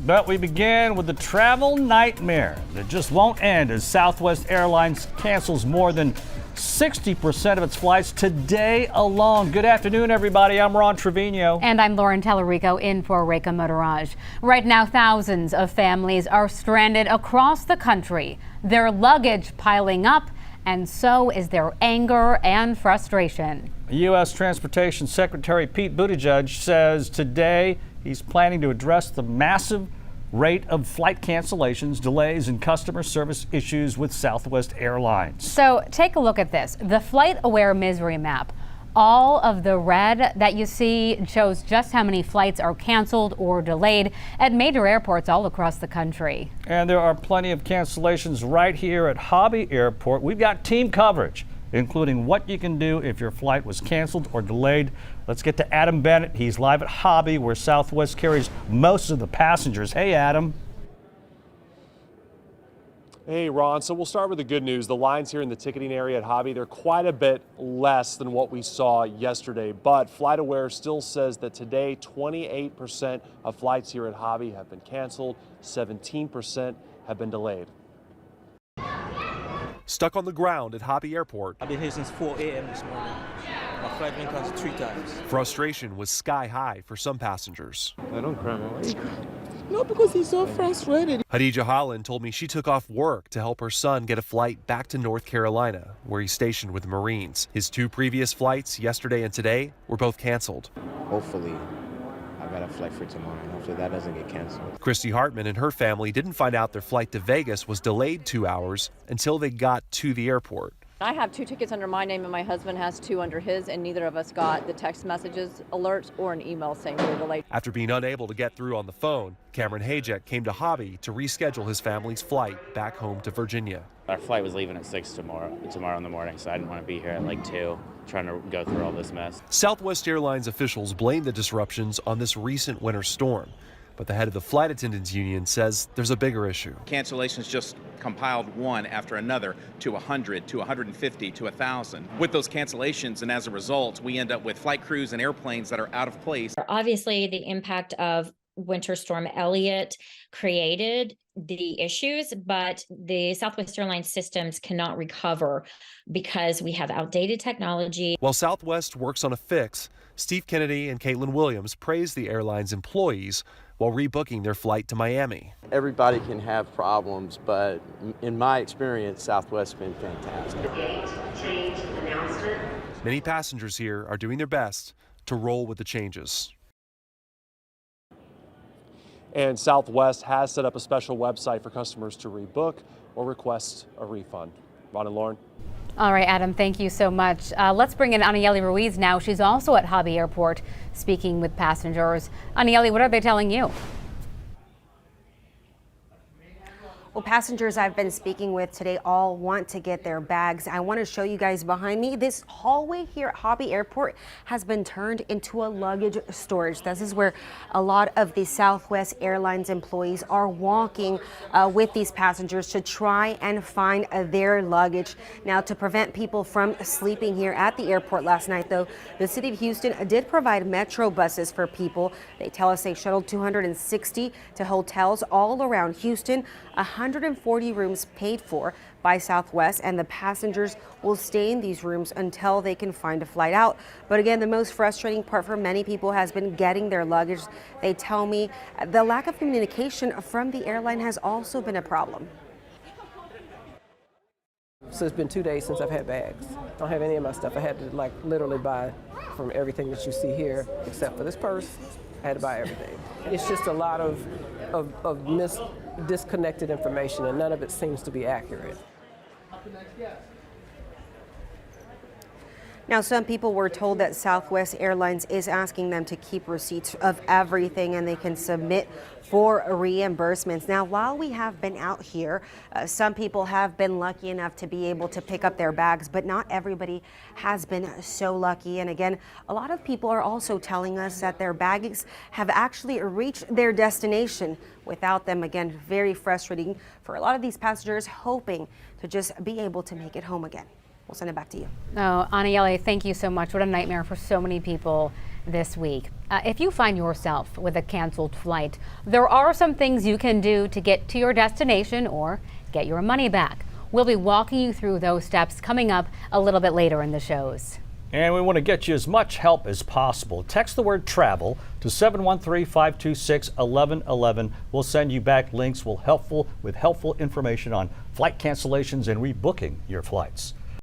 But we begin with the travel nightmare that just won't end as Southwest Airlines cancels more than 60% of its flights today alone. Good afternoon, everybody. I'm Ron Trevino. And I'm Lauren Tellerico in for Reka Motoraj. Right now, thousands of families are stranded across the country. Their luggage piling up, and so is their anger and frustration. U.S. Transportation Secretary Pete Buttigieg says today he's planning to address the massive rate of flight cancellations, delays, and customer service issues with Southwest Airlines. So take a look at this. The Flight Aware Misery Map. All of the red that you see shows just how many flights are canceled or delayed at major airports all across the country. And there are plenty of cancellations right here at Hobby Airport. We've got team coverage, including what you can do if your flight was canceled or delayed. Let's get to Adam Bennett. He's live at Hobby, where Southwest carries most of the passengers. Hey, Adam. Hey, Ron. So we'll start with the good news. The lines here in the ticketing area at Hobby, they're quite a bit less than what we saw yesterday. But FlightAware still says that today, 28% of flights here at Hobby have been canceled, 17% have been delayed. Stuck on the ground at Hobby Airport. I've been here since 4 a.m. this morning. My flight been canceled 3 times. Frustration was sky high for some passengers. I don't cry, Mama. No, because he's so frustrated. Hadija Holland told me she took off work to help her son get a flight back to North Carolina, where he's stationed with the Marines. His 2 previous flights, yesterday and today, were both canceled. Hopefully, I got a flight for tomorrow. Hopefully that doesn't get canceled. Christy Hartman and her family didn't find out their flight to Vegas was delayed 2 hours until they got to the airport. I have 2 tickets under my name and my husband has 2 under his, and neither of us got the text messages, alerts, or an email saying we were delayed. After being unable to get through on the phone, Cameron Hajek came to Hobby to reschedule his family's flight back home to Virginia. Our flight was leaving at 6 tomorrow in the morning, so I didn't want to be here at like 2 trying to go through all this mess. Southwest Airlines officials blame the disruptions on this recent winter storm. But the head of the Flight Attendants Union says there's a bigger issue. Cancellations just compiled one after another to 100, to 150, to 1,000. With those cancellations, and as a result, we end up with flight crews and airplanes that are out of place. Obviously, the impact of Winter Storm Elliott created the issues, but the Southwest Airlines systems cannot recover because we have outdated technology. While Southwest works on a fix, Steve Kennedy and Caitlin Williams praised the airline's employees while rebooking their flight to Miami. Everybody can have problems, but in my experience, Southwest's been fantastic. Gate change announcement. Many passengers here are doing their best to roll with the changes. And Southwest has set up a special website for customers to rebook or request a refund. Ron and Lauren. All right, Adam, thank you so much. Let's bring in Anieli Ruiz now. She's also at Hobby Airport speaking with passengers. Anieli, what are they telling you? Well, passengers I've been speaking with today all want to get their bags. I want to show you guys behind me. This hallway here at Hobby Airport has been turned into a luggage storage. This is where a lot of the Southwest Airlines employees are walking with these passengers to try and find their luggage. Now, to prevent people from sleeping here at the airport last night, though, the city of Houston did provide metro buses for people. They tell us they shuttled 260 to hotels all around Houston. 140 rooms paid for by Southwest, and the passengers will stay in these rooms until they can find a flight out. But again, the most frustrating part for many people has been getting their luggage. They tell me the lack of communication from the airline has also been a problem. So it's been 2 days since I've had bags. I don't have any of my stuff. I had to literally buy from everything that you see here, except for this purse. I had to buy everything. It's just a lot of disconnected information, and none of it seems to be accurate. Now, some people were told that Southwest Airlines is asking them to keep receipts of everything and they can submit for reimbursements. Now, while we have been out here, some people have been lucky enough to be able to pick up their bags, but not everybody has been so lucky. And again, a lot of people are also telling us that their bags have actually reached their destination without them. Again, very frustrating for a lot of these passengers hoping to just be able to make it home again. We'll send it back to you. Oh, Anieli, thank you so much. What a nightmare for so many people this week. If you find yourself with a canceled flight, there are some things you can do to get to your destination or get your money back. We'll be walking you through those steps coming up a little bit later in the shows. And we want to get you as much help as possible. Text the word travel to 713-526-1111. We'll send you back links with helpful information on flight cancellations and rebooking your flights.